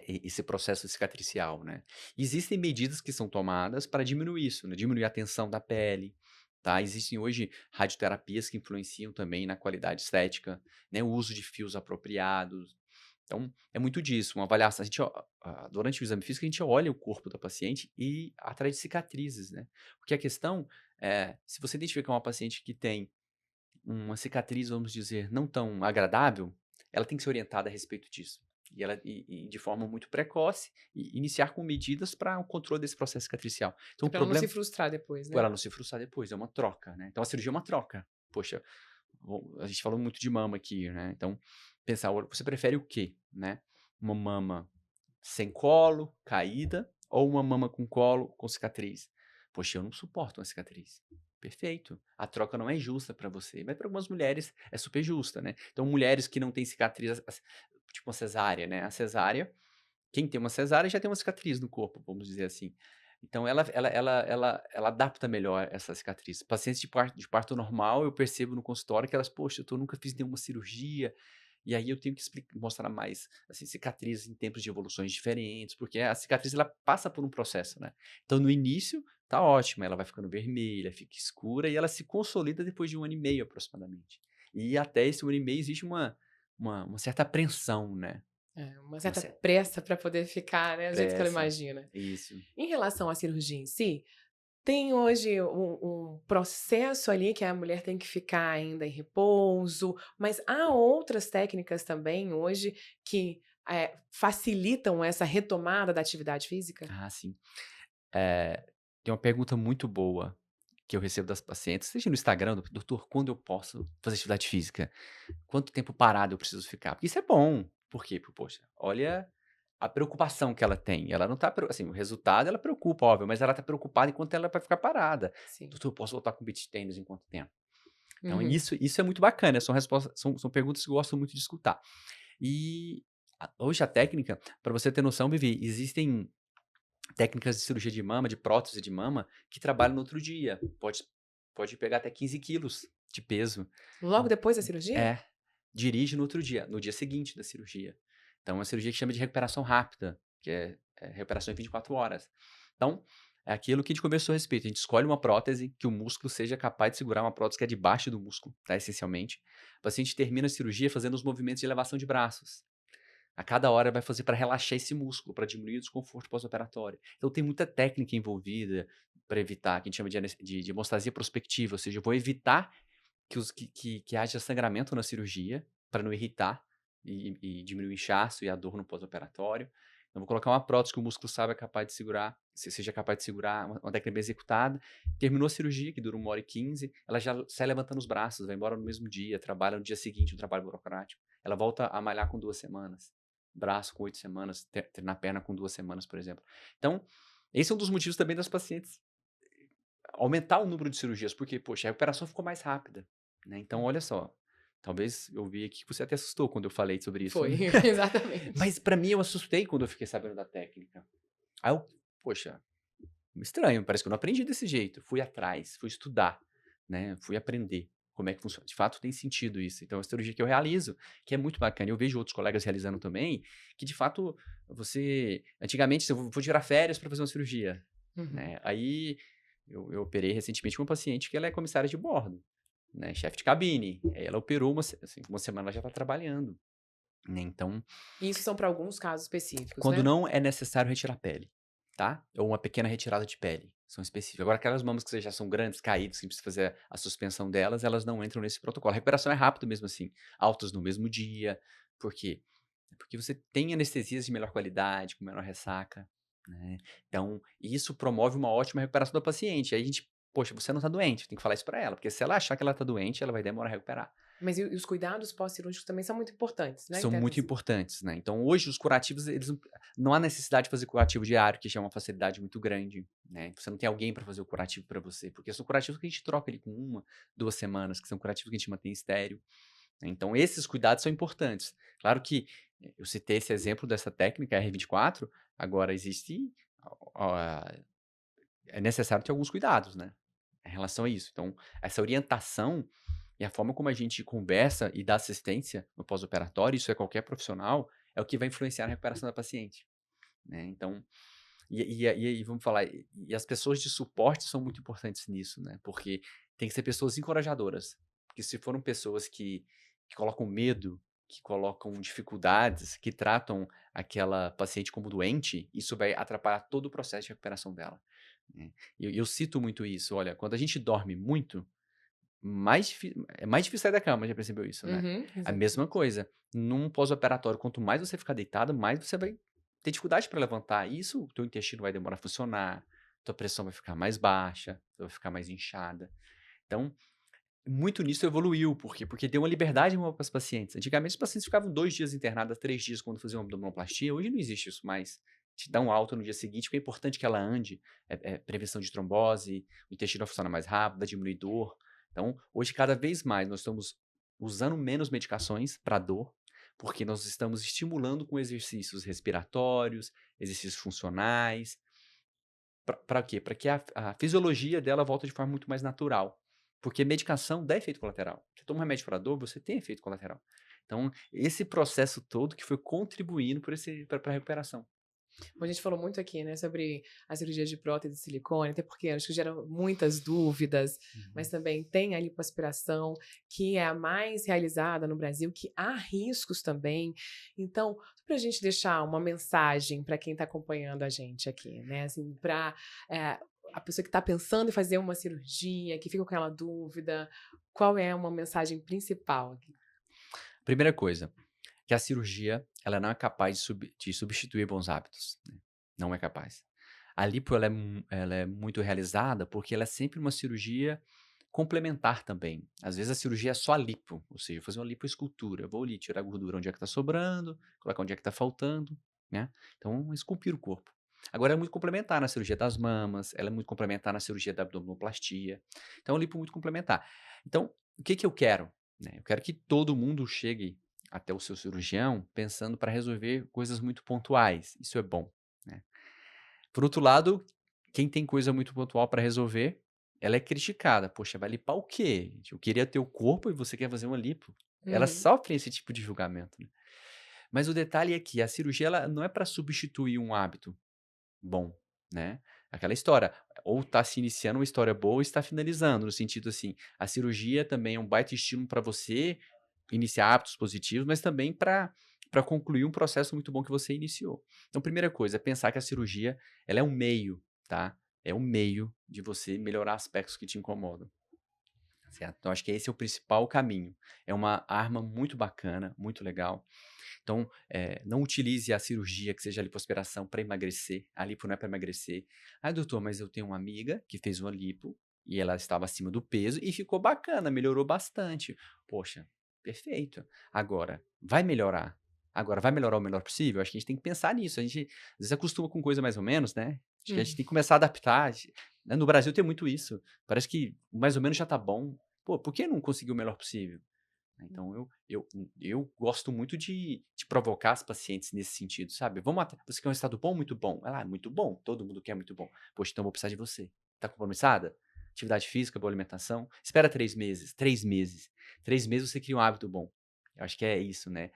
esse processo cicatricial, né. Existem medidas que são tomadas para diminuir isso, né, diminuir a tensão da pele, tá. Existem hoje radioterapias que influenciam também na qualidade estética, né, o uso de fios apropriados. Então, é muito disso, uma avaliação a gente durante o exame físico, a gente olha o corpo da paciente e atrás de cicatrizes, né. Porque a questão é, se você identificar uma paciente que tem uma cicatriz, vamos dizer, não tão agradável, ela tem que ser orientada a respeito disso. E de forma muito precoce, e iniciar com medidas para o controle desse processo cicatricial. Então, o Pra ela não se problema, frustrar depois, para né? ela não se frustrar depois, é uma troca, né? Então, a cirurgia é uma troca. Poxa, a gente falou muito de mama aqui, né? Então, pensar, olha, você prefere o quê, né? Uma mama sem colo, caída, ou uma mama com colo, com cicatriz? Poxa, eu não suporto uma cicatriz. Perfeito. A troca não é justa para você, mas para algumas mulheres é super justa, né? Então, mulheres que não têm cicatriz, tipo uma cesárea, né? A cesárea, quem tem uma cesárea já tem uma cicatriz no corpo, vamos dizer assim. Então, ela adapta melhor essa cicatriz. Pacientes de parto normal, eu percebo no consultório que elas, poxa, eu nunca fiz nenhuma cirurgia, e aí eu tenho que mostrar mais, assim, cicatrizes em tempos de evoluções diferentes, porque a cicatriz ela passa por um processo, né? Então no início tá ótima, ela vai ficando vermelha, fica escura e ela se consolida depois de 1 ano e meio aproximadamente. E até esse 1 ano e meio existe uma certa apreensão, né? É, uma Uma certa certa pressa para poder ficar, né, do jeito que ela pressa. imagina. Isso. Em relação à cirurgia em si, tem hoje um processo ali que a mulher tem que ficar ainda em repouso, mas há outras técnicas também hoje que facilitam essa retomada da atividade física? Ah, sim. Eh, Tem uma pergunta muito boa que eu recebo das pacientes, seja no Instagram, doutor, quando eu posso fazer atividade física? Quanto tempo parado eu preciso ficar? Porque isso é bom. Por quê? Porque, poxa, olha a preocupação que ela tem. Ela não tá, assim, o resultado ela preocupa, óbvio, mas ela tá preocupada enquanto ela vai ficar parada. Sim. Doutor, eu posso voltar com beach tênis em quanto tempo? Então, Uhum. isso é muito bacana. São respostas, são perguntas que eu gosto muito de escutar. E hoje a técnica, para você ter noção, Vivi, existem técnicas de cirurgia de mama, de prótese de mama, que trabalham no outro dia. Pode pegar até 15 quilos de peso. Logo depois da cirurgia? É, dirige no dia seguinte da cirurgia. Então, é uma cirurgia que chama de recuperação rápida, que é recuperação em 24 horas. Então, é aquilo que a gente conversou a respeito. A gente escolhe uma prótese que o músculo seja capaz de segurar, uma prótese que é debaixo do músculo, tá? Essencialmente. O paciente termina a cirurgia fazendo os movimentos de elevação de braços. A cada hora vai fazer para relaxar esse músculo, para diminuir o desconforto pós-operatório. Então, tem muita técnica envolvida para evitar, que a gente chama de hemostasia prospectiva, ou seja, eu vou evitar que haja sangramento na cirurgia, para não irritar e diminuir o inchaço e a dor no pós-operatório. Então, vou colocar uma prótese que o músculo saiba capaz de segurar, seja capaz de segurar, uma técnica bem executada. Terminou a cirurgia, que dura 1 hora e 15, ela já sai levantando os braços, vai embora no mesmo dia, trabalha no dia seguinte, um trabalho burocrático. Ela volta a malhar com 2 semanas, braço com 8 semanas, na perna com 2 semanas, por exemplo. Então, esse é um dos motivos também das pacientes aumentar o número de cirurgias, porque, poxa, a recuperação ficou mais rápida, né. Então olha só, talvez eu vi aqui que você até assustou quando eu falei sobre isso, Foi, né. exatamente. Mas pra mim eu assustei quando eu fiquei sabendo da técnica. Aí eu, poxa, estranho, parece que eu não aprendi desse jeito. Fui atrás, fui estudar, né, fui aprender como é que funciona. De fato tem sentido isso. Então é uma cirurgia que eu realizo, que é muito bacana. Eu vejo outros colegas realizando também, que de fato você antigamente, se eu vou tirar férias para fazer uma cirurgia, Uhum. né, aí eu operei recentemente uma paciente que ela é comissária de bordo, né, chefe de cabine. Aí ela operou assim, uma semana ela já está trabalhando, né, então, E isso são para alguns casos específicos, quando né? não é necessário retirar pele, tá? Ou uma pequena retirada de pele, são específicas. Agora aquelas mamas que já são grandes, caídas, que precisa fazer a suspensão delas, elas não entram nesse protocolo. A recuperação é rápido mesmo assim, altas no mesmo dia. Por quê? Porque você tem anestesias de melhor qualidade, com menor ressaca, né. Então, isso promove uma ótima recuperação da paciente. Aí a gente, poxa, você não tá doente, tem que falar isso pra ela, porque se ela achar que ela tá doente, ela vai demorar a recuperar. Mas e os cuidados pós-cirúrgicos também são muito importantes, né, que São deve muito importantes, né. Então hoje os curativos, eles não há necessidade de fazer curativo diário, que já é uma facilidade muito grande, né. Você não tem alguém para fazer o curativo para você, porque são curativos que a gente troca ali com 1, 2 semanas, que são curativos que a gente mantém estéril. Então esses cuidados são importantes. Claro que eu citei esse exemplo dessa técnica R24, agora existe, ah, é necessário ter alguns cuidados, né, em relação a isso. Então, essa orientação e a forma como a gente conversa e dá assistência no pós-operatório, isso é qualquer profissional, é o que vai influenciar na recuperação da paciente, né. Então, e vamos falar, e as pessoas de suporte são muito importantes nisso, né, porque tem que ser pessoas encorajadoras, porque se foram pessoas que colocam medo, que colocam dificuldades, que tratam aquela paciente como doente, isso vai atrapalhar todo o processo de recuperação dela, né. E eu cito muito isso, olha, quando a gente dorme muito, é mais difícil sair da cama, já percebeu isso, né? Uhum, A mesma exatamente. coisa, num pós-operatório, quanto mais você ficar deitado, mais você vai ter dificuldade para levantar. E isso, o teu intestino vai demorar a funcionar, tua pressão vai ficar mais baixa, tu vai ficar mais inchada. Então, muito nisso evoluiu, por quê? Porque deu uma liberdade maior para os pacientes. Antigamente, os pacientes ficavam 2 dias internados, 3 dias quando faziam abdominoplastia. Hoje não existe isso mais. Te dá um alta no dia seguinte, porque é importante que ela ande. Prevenção de trombose, o intestino vai funcionar mais rápido, vai diminuir dor. Então, hoje, cada vez mais, nós estamos usando menos medicações para dor, porque nós estamos estimulando com exercícios respiratórios, exercícios funcionais. Para quê? Para que a fisiologia dela volte de forma muito mais natural. Porque medicação dá efeito colateral. Você toma um remédio para dor, você tem efeito colateral. Então, esse processo todo que foi contribuindo para a recuperação. Bom, a gente falou muito aqui, né, sobre a cirurgia de prótese de silicone, até porque acho que gera muitas dúvidas, mas Uhum. também tem a lipoaspiração, que é a mais realizada no Brasil, que há riscos também. Então, para a gente deixar uma mensagem para quem está acompanhando a gente aqui, né, assim, para a pessoa que está pensando em fazer uma cirurgia, que fica com aquela dúvida, qual é uma mensagem principal aqui? Primeira coisa, que a cirurgia ela não é capaz de substituir bons hábitos. Né? Não é capaz. A lipo ela é muito realizada porque ela é sempre uma cirurgia complementar também. Às vezes a cirurgia é só a lipo, ou seja, fazer uma lipoescultura. Eu vou ali tirar a gordura onde é que está sobrando, colocar onde é que está faltando, né? Então, esculpir o corpo. Agora, é muito complementar na cirurgia das mamas, ela é muito complementar na cirurgia da abdominoplastia. Então, a lipo é muito complementar. Então, o que que eu quero? Né? Eu quero que todo mundo chegue até o seu cirurgião pensando para resolver coisas muito pontuais. Isso é bom, né? Por outro lado, quem tem coisa muito pontual para resolver, ela é criticada. "Poxa, vai limpar o quê? Eu queria ter o corpo e você quer fazer uma lipo". Elas Uhum. sofrem esse tipo de julgamento, né. Mas o detalhe é que a cirurgia ela não é para substituir um hábito bom, né. Aquela história, ou está se iniciando uma história boa ou está finalizando, no sentido assim, a cirurgia também é um baita estímulo para você iniciar hábitos positivos, mas também para concluir um processo muito bom que você iniciou. Então, primeira coisa, é pensar que a cirurgia, ela é um meio, tá? É um meio de você melhorar aspectos que te incomodam, certo? Então, acho que esse é o principal caminho. É uma arma muito bacana, muito legal. Então, não utilize a cirurgia, que seja a lipoaspiração, para emagrecer. A lipo não é para emagrecer. "Ah, doutor, mas eu tenho uma amiga que fez uma lipo e ela estava acima do peso e ficou bacana, melhorou bastante". Poxa, perfeito. Agora, vai melhorar? Agora, vai melhorar o melhor possível? Acho que a gente tem que pensar nisso. A gente, às vezes, acostuma com coisa mais ou menos, né? Acho que a gente Hum. tem que começar a adaptar. Né, no Brasil tem muito isso. Parece que mais ou menos já tá bom. Pô, por que não conseguir o melhor possível? Então eu gosto muito de provocar as pacientes nesse sentido, sabe. Vamos atra "Você quer um resultado bom? Muito bom". Ela: "Ah, muito bom, todo mundo quer muito bom". "Poxa, então eu vou precisar de você. Tá compromissada? Atividade física, boa alimentação. Espera 3 meses, 3 meses. 3 meses você cria um hábito bom". Eu acho que é isso, né.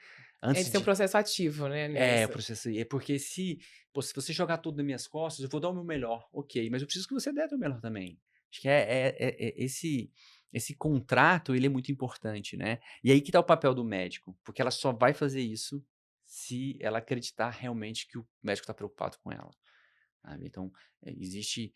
É de Antes ser um de processo ativo, né, o nessa. processo é porque se você jogar tudo nas minhas costas, eu vou dar o meu melhor, ok, mas eu preciso que você dê o teu melhor também. Acho que esse contrato, ele é muito importante, né. E aí que tá o papel do médico, porque ela só vai fazer isso se ela acreditar realmente que o médico está preocupado com ela, sabe. Então, existe,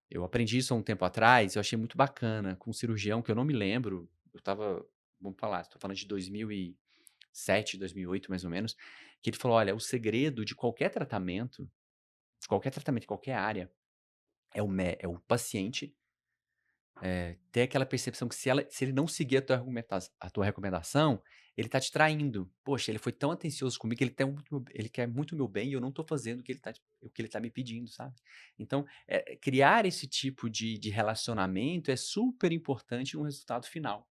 eu aprendi isso há um tempo atrás, eu achei muito bacana, com um cirurgião que eu não me lembro, eu estava vamos falar, estou falando de 2007, 2008 mais ou menos, que ele falou: "Olha, o segredo de qualquer tratamento, em qualquer área, é o paciente, ter aquela percepção que se ele não seguir a tua recomendação, ele tá te traindo. Poxa, ele foi tão atencioso comigo, ele quer muito o meu bem e eu não tô fazendo o que ele tá me pedindo", sabe. Então, criar esse tipo de relacionamento é super importante no resultado final,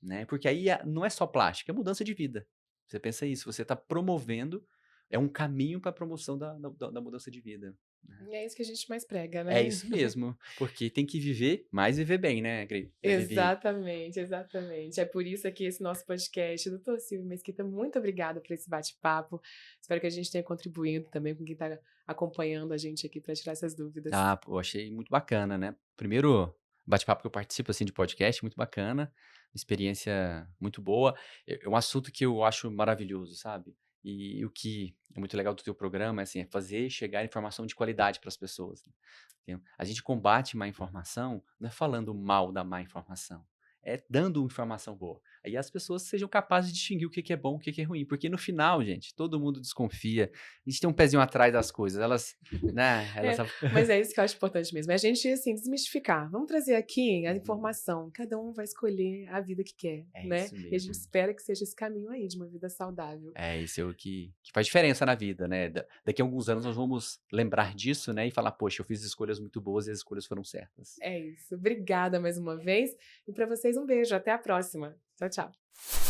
né, porque aí não é só plástica, é mudança de vida. Você pensa isso, você tá promovendo é um caminho pra promoção da mudança de vida, né. E é isso que a gente mais prega, É né. isso mesmo, porque tem que viver, mas viver bem, né, Vivi? Exatamente, exatamente. É por isso aqui esse nosso podcast. Doutor Silvio Mesquita, muito obrigada por esse bate-papo. Espero que a gente tenha contribuído também com quem está acompanhando a gente aqui para tirar essas dúvidas. Ah, pô, achei muito bacana, né. Primeiro bate-papo que eu participo, assim, de podcast, muito bacana, experiência muito boa. É um assunto que eu acho maravilhoso, sabe. E o que é muito legal do teu programa, assim, é fazer chegar informação de qualidade para as pessoas, né. A gente combate má informação, não é falando mal da má informação, é dando informação boa. Aí as pessoas sejam capazes de distinguir o que que é bom, o que que é ruim, porque no final, gente, todo mundo desconfia, a gente tem um pezinho atrás das coisas, elas, né, elas... Mas é isso que eu acho importante mesmo, é a gente, assim, desmistificar. Vamos trazer aqui a Uhum. informação, cada um vai escolher a vida que quer, É né? isso E a gente mesmo. espera que seja esse caminho aí, de uma vida saudável. É, isso é o que faz diferença na vida, né? Daqui a alguns anos nós vamos lembrar disso, né? E falar, poxa, eu fiz escolhas muito boas e as escolhas foram certas. É isso. Obrigada mais uma vez. E para vocês, um beijo. Até a próxima. Tchau, tchau.